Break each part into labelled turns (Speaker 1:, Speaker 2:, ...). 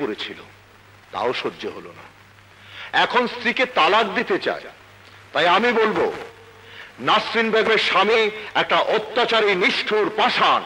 Speaker 1: করেছিল, তাও সহ্য হলো না। এখন স্ত্রীকে তালাক দিতে চায়। তাই আমি বলবো, নাসরিন বেগমের স্বামী একটা অত্যাচারী, নিষ্ঠুর, পাষাণ।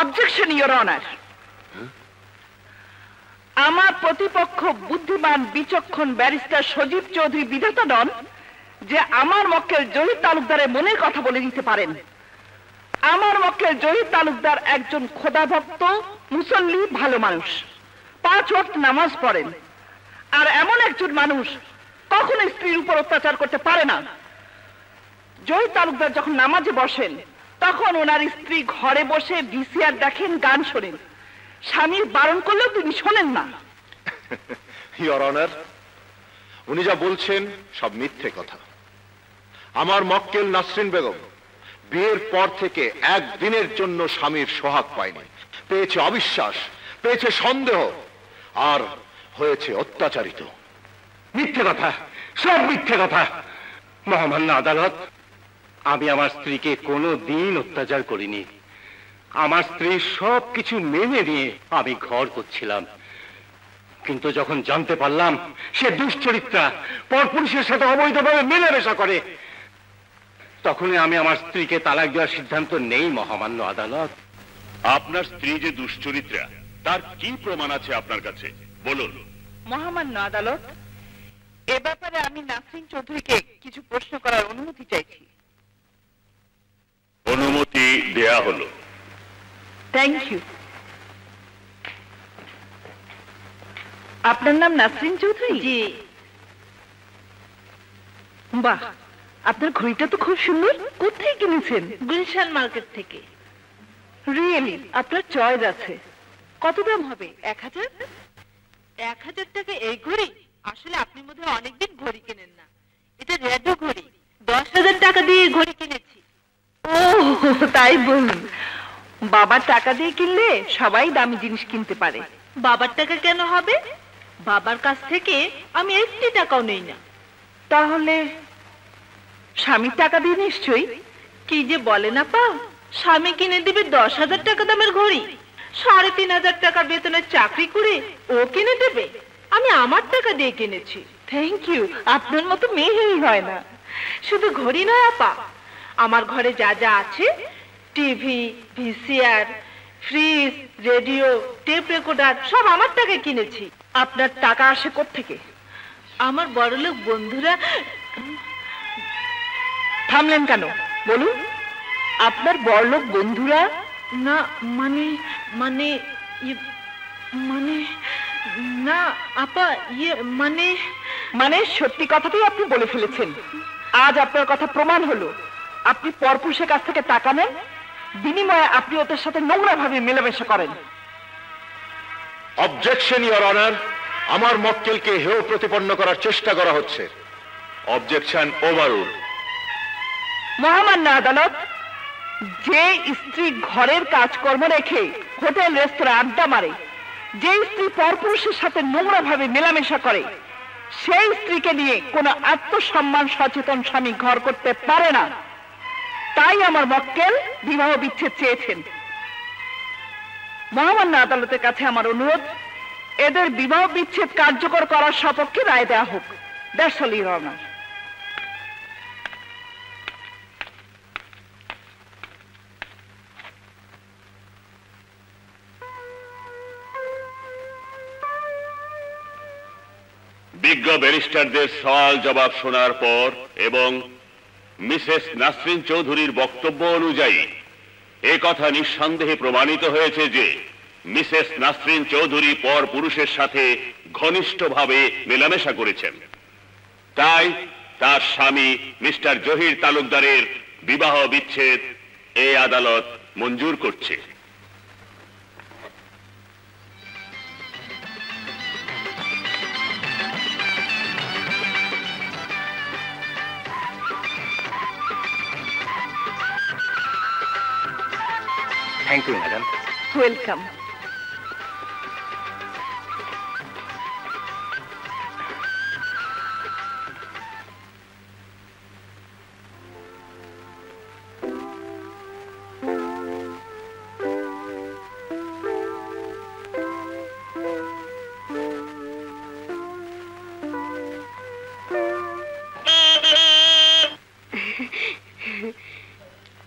Speaker 2: Objection your honour. আমার প্রতিপক্ষ বুদ্ধিমান, বিচক্ষণ ব্যারিস্টার সজীব চৌধুরী বিধাতা নন যে আমার মক্কেল জহির তালুকদারের মনের কথা বলে দিতে পারেন। আমার মক্কেল জহির তালুকদার একজন খোদাভক্ত, মুসল্লি, ভালো মানুষ, 5 ওয়াক্ত নামাজ পড়েন। আর এমন একজন মানুষ কখনো স্ত্রীর উপর অত্যাচার করতে পারে না। জহির তালুকদার যখন নামাজে বসেন, তখন ওনার স্ত্রী ঘরে বসে ভিসিআর দেখেন, গান শোনেন। স্বামীর বারণ করলেও তিনি শোনেন না।
Speaker 1: ইওর অনার, উনি যা বলছেন সব মিথ্যে কথা। আমার মক্কেল নাসরিন বেগম বিয়ের পর থেকে একদিনের জন্য স্বামীর সোহাগ পায়নি। পেয়েছে অবিশ্বাস, পেয়েছে সন্দেহ, আর হয়েছে অত্যাচারিত।
Speaker 3: মিথ্যে কথা, সব মিথ্যে কথা। মহামান্য আদালত, আমি আমার স্ত্রীকে কোনো দিন অত্যাচার করিনি। আমার স্ত্রী সবকিছু মেনে নিয়ে আমি ঘর করছিলাম। কিন্তু যখন জানতে পারলাম সে দুশ্চরিত্রা, পরপুরুষের সাথে অবৈধভাবে মেলামেশা করে, তখনই আমি আমার স্ত্রীকে তালাক দেওয়ার সিদ্ধান্ত নেই। মহামান্য আদালত,
Speaker 4: আপনার স্ত্রী যে দুশ্চরিত্রা, তার কি প্রমাণ আছে আপনার কাছে, বলুন।
Speaker 2: মহামান্য আদালত, এ ব্যাপারে আমি নাসরিন চৌধুরীকে কিছু প্রশ্ন করার অনুমতি চাইছি।
Speaker 4: অনুমতি দেয়া হলো।
Speaker 2: Thank you. আপনার নাম নাসরিন চৌধুরী? জি। বাহ, আপনার ঘড়িটা তো খুব সুন্দর। কোথায় কিনেছেন? গুলশান মার্কেট থেকে। রিয়েলি? আপনার চয়েস আছে। কত দাম হবে? 1000?
Speaker 5: 1000 টাকা এই ঘড়ি? আসলে আপনি বোধহয় অনেকদিন ঘড়ি কেনেন না। এটা রেডো ঘড়ি। 10,000 টাকা দিয়ে ঘড়ি কিনেছি।
Speaker 2: ও তাই বলুন। বাবার টাকা দিয়ে কিনলে সবাই দামি জিনিস কিনতে পারে।
Speaker 5: বাবার টাকা কেন হবে? বাবার কাছ থেকে আমি 1 টাকাও নেই না।
Speaker 2: তাহলে স্বামীর টাকা দিয়ে নিশ্চয়ই?
Speaker 5: কি যে বলেন আপা, স্বামী কিনে দিবে 10,000 টাকা দামের ঘড়ি? 3,500 টাকা বেতনের চাকরি করে ও কিনে দেবে? আমি আমার টাকা দিয়ে কিনেছি।
Speaker 2: Thank you. আপনার মতো মেয়েই হয় না।
Speaker 5: শুধু ঘড়ি নয় আপা, আমার ঘরে যা যা আছে, TV, VCR, fridge, radio, tape recorder, সব আমার টাকায় কিনেছি।
Speaker 2: আপনার টাকা আসে কোত্থেকে?
Speaker 5: আমার বড়লোক বন্ধুরা।
Speaker 2: থামলেন কেন, বলুন। আপনার বড়লোক বন্ধুরা?
Speaker 5: না মানে মানে মানে না আপা, মানে
Speaker 2: মানে সত্যি কথাটাই আপনি বলে ফেলেছেন। আজ আপনার কথা প্রমাণ হলো। আপনি পরপুরুষের কাছ থেকে টাকা নেন, বিনিময়ে আপনি ওদের সাথে নোংরা ভাবে মেলামেশা করেন।
Speaker 1: অবজেকশন ইওর অনার, আমার মক্কেলকে হেয় প্রতিপন্ন করার চেষ্টা করা হচ্ছে। Objection overrule.
Speaker 2: মহামান্য আদালত, যে স্ত্রী ঘরের কাজকর্ম রেখে হোটেল রেস্তোরাঁ আড্ডা মারে, যে স্ত্রী পরপুরুষের সাথে নোংরা ভাবে মেলামেশা করে, সেই স্ত্রীকে নিয়ে কোনো আত্মসম্মান সচেতন স্বামী ঘর করতে পারে না। তাই আমার মক্কেল বিবাহ বিচ্ছেদ চেয়েছেন। মহামান্য আদালতের কাছে আমার অনুরোধ, এদের বিবাহ বিচ্ছেদ কার্যকর করার সপক্ষে রায় দেওয়া হোক। That's all your honour.
Speaker 4: বিজ্ঞ ব্যারিস্টারদের সওয়াল জবাব শোনার পর এবং মিসেস নাসরিন চৌধুরীর বক্তব্য অনুযায়ী এ কথা নিঃসন্দেহে প্রমাণিত হয়েছে যে মিসেস নাসরিন চৌধুরী পর পুরুষের সাথে ঘনিষ্ঠভাবে মেলামেশা করেছেন। তাই তার স্বামী মিস্টার জহির তালুকদারের বিবাহ বিচ্ছেদ এই আদালত মঞ্জুর করছে।
Speaker 3: Thank you madam.
Speaker 2: ওয়েলকাম।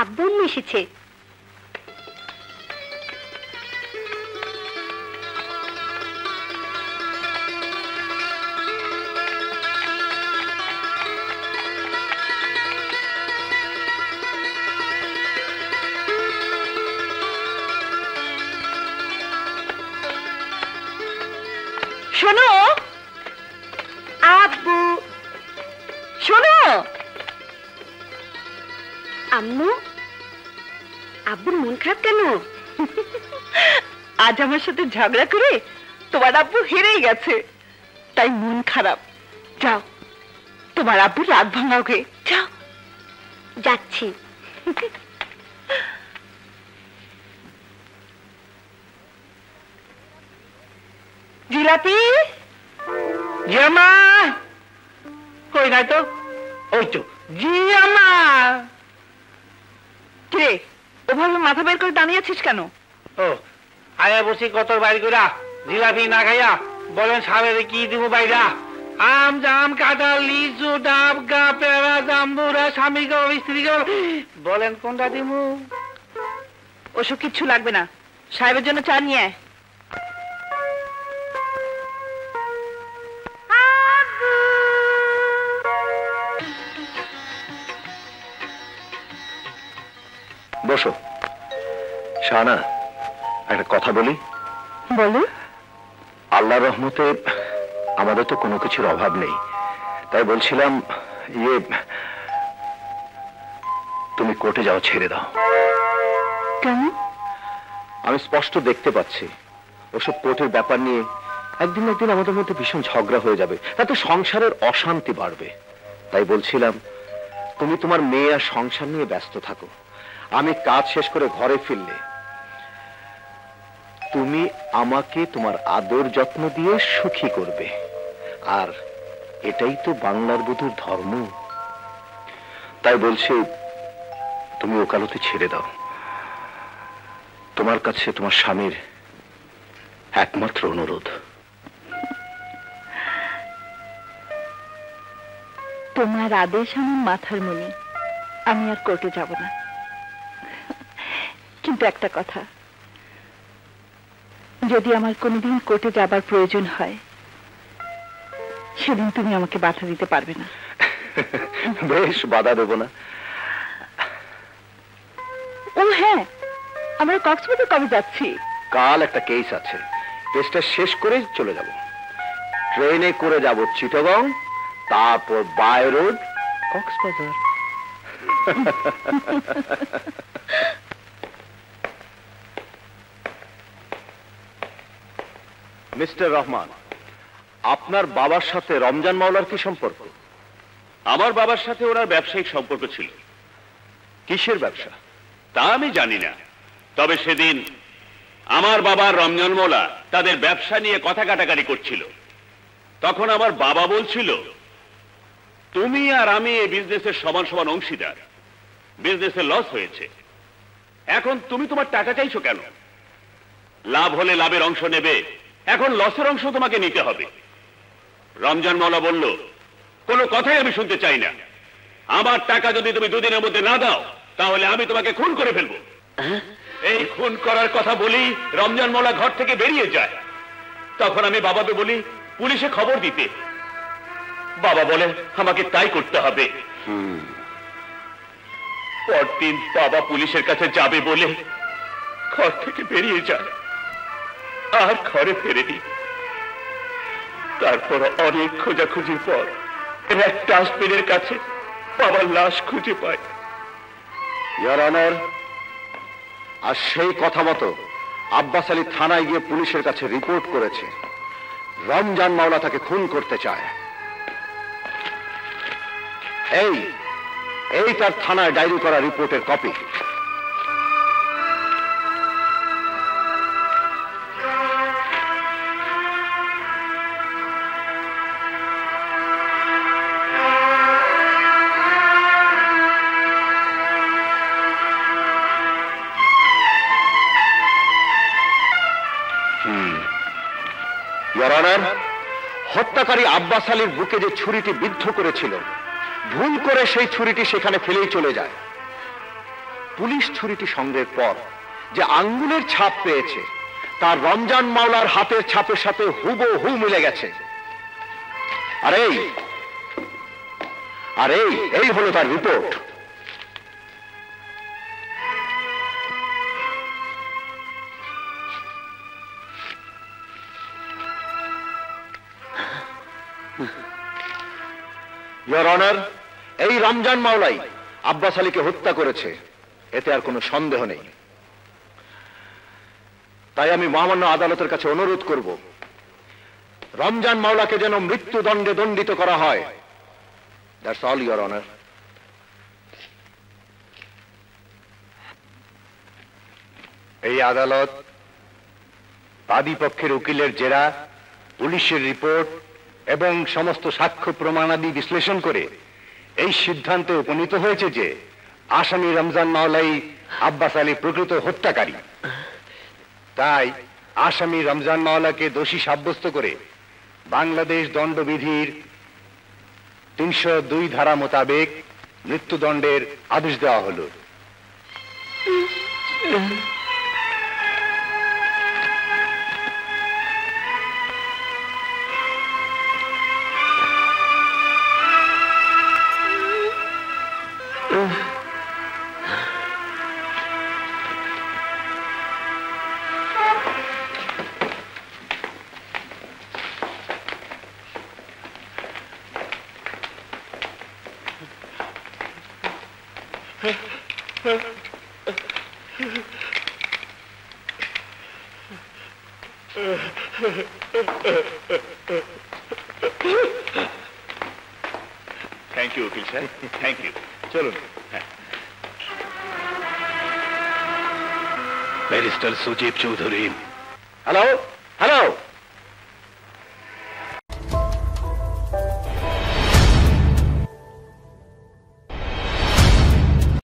Speaker 6: আব্বু এসেছে।
Speaker 2: শোনো
Speaker 6: আব্বু,
Speaker 2: শোনো
Speaker 6: আম্মু, আব্বুর মন খারাপ কেন?
Speaker 2: আজ আমার সাথে ঝগড়া করে তোমার আব্বু হেরেই গেছে, তাই মন খারাপ। যাও, তোমার আব্বু রাগ ভাঙাওকে। যাও।
Speaker 6: যাচ্ছি।
Speaker 2: জিলাপি,
Speaker 3: জিয়ামা কই নাই তো? ওই তো জিয়ামা।
Speaker 2: কে ওভাবে মাথা বের করে দাঁড়িয়ে আছিস কেন?
Speaker 3: ও আয়া বসি কত বাড়ি কইরা জিলাপি না খাইয়া বলেন সাবের কি দিব বাইরা? আম জাম কাঁঠাল লিচু ডাব গা পেয়ারা জাম্বুরা স্বামী গো স্ত্রী গো বলেন কোনটা দিমু?
Speaker 2: ওসব কিচ্ছু লাগবে না, সাহেবের জন্য চা নিয়ে আয়।
Speaker 1: বসো। শাহানা, একটা কথা বলি।
Speaker 2: বলো।
Speaker 1: আল্লাহর রহমতে আমাদের তো কোনো কিছুর অভাব নেই, তাই বলছিলাম তুমি কোর্টে যাও ছেড়ে দাও।
Speaker 2: কেন?
Speaker 1: আমি স্পষ্ট দেখতে পাচ্ছি ওসব কোর্টের ব্যাপার নিয়ে একদিন না একদিন আমাদের মধ্যে ভীষণ ঝগড়া হয়ে যাবে, তাতে সংসারের অশান্তি বাড়বে। তাই বলছিলাম তুমি তোমার মেয়ে আর সংসার নিয়ে ব্যস্ত থাকো। আমি কাজ শেষ করে ঘরে ফিরলে তুমি আমাকে তোমার আদর যত্ন দিয়ে সুখী করবে, আর এটাই তো বাংলার বধূর ধর্ম। তাই বলছি তুমি ওকালতি ছেড়ে দাও। তোমার কাছে তোমার স্বামীর একমাত্র অনুরোধ।
Speaker 2: তোমার আদেশ আমার মাথার মনি, আমি আর কোর্টে যাব না। কিন্তু একটা কথা, যদি আমার কোনোদিন কোর্টে যাবার প্রয়োজন হয় সেদিন তুমি আমাকে বাধা দিতে পারবে না।
Speaker 1: বেশ, বাধা দেব না।
Speaker 2: ও হ্যাঁ, আমরা কক্সবাজার কবে যাচ্ছি?
Speaker 1: কাল একটা কেস আছে, কেসটা শেষ করে চলে যাব। ট্রেনে করে যাব চিটাগং, তারপর by road Cox's Bazar. Mister Rahman, আপনার বাবার সাথে রমজান মাওলার কি সম্পর্ক?
Speaker 4: আমার বাবার সাথে ওনার ব্যবসায়িক সম্পর্ক ছিল।
Speaker 1: কিসের ব্যবসা?
Speaker 4: তা আমি জানি না, তবে সেদিন আমার বাবার রমজান মোলা তাদের ব্যবসা নিয়ে কথা কাটাকাটি করছিল। তখন আমার বাবা বলছিল, তুমি আর আমি এই বিজনেসের সমান সমান অংশীদার, বিজনেসে লস হয়েছে, এখন তুমি তোমার টাকা চাইছো কেন? লাভ হলে লাভের অংশ নেবে, এখন লসের অংশ তোমাকে নিতে হবে। রমজান মাওলা বলল, কোনো কথাই আমি শুনতে চাই না, আমার টাকা যদি তুমি দুদিনের মধ্যে না দাও তাহলে আমি তোমাকে খুন করে ফেলবো। এই খুন করার কথা বলি রমজান মাওলা ঘর থেকে বেরিয়ে যায়। তখন আমি বাবাকে বলি পুলিশে খবর দিতে, বাবা বলে আমাকে তাই করতে হবে। পরদিন বাবা পুলিশের কাছে যাবে বলে ঘর থেকে বেরিয়ে যায়, আর ঘরে ফেরেনি। তারপর অনেক খোঁজাখুঁজির পর এক ডাস্টবিনের কাছে বাবার লাশ খুঁজে পায়।
Speaker 1: ইওর অনার, আর সেই কথা মতো আব্বাস আলী থানায় গিয়ে পুলিশের কাছে রিপোর্ট করেছে রমজান মাওলা তাকে খুন করতে চায়। এই তার থানায় ডায়েরি করা রিপোর্টের কপি। ইওর অনার, হত্যাকারী আব্বাস আলীর বুকে যে ছুরিটি বিদ্ধ করেছিল, ভুল করে সেই ছুরিটি সেখানে ফেলেই চলে যায়। পুলিশ ছুরিটি সংগ্রহের পর যে আঙ্গুলের ছাপ পেয়েছে তার রমজান মাওলার হাতের ছাপের সাথে হুবহু মিলে গেছে। আর এই হলো তার রিপোর্ট। ইওর অনার, এই রমজান মাওলাই আব্বাস আলীকে হত্যা করেছে, এতে আর কোনো সন্দেহ নেই। তাই আমি মহামান্য আদালতের কাছে অনুরোধ করব, রমজান মাওলাকে যেন মৃত্যুদণ্ডে দণ্ডিত করা হয়। That's all your honour.
Speaker 3: এই আদালত বাদী পক্ষের উকিলের জেরা, পুলিশের রিপোর্ট এবং সমস্ত সাক্ষ্য প্রমাণাদি বিশ্লেষণ করে এই সিদ্ধান্তে উপনীত হয়েছে যে আসামি রমজান মাওলাই আব্বাস আলী প্রকৃত হত্যাকারী। তাই আসামি রমজান মাওলাকে দোষী সাব্যস্ত করে বাংলাদেশ দণ্ডবিধির 302 ধারা মোতাবেক মৃত্যুদণ্ডের আদেশ দেওয়া হলো।
Speaker 4: থ্যাংক ইউ উকিল স্যার, থ্যাংক ইউ।
Speaker 1: চলুন।
Speaker 3: ব্যারিস্টার সুজিব চৌধুরী।
Speaker 1: হ্যালো।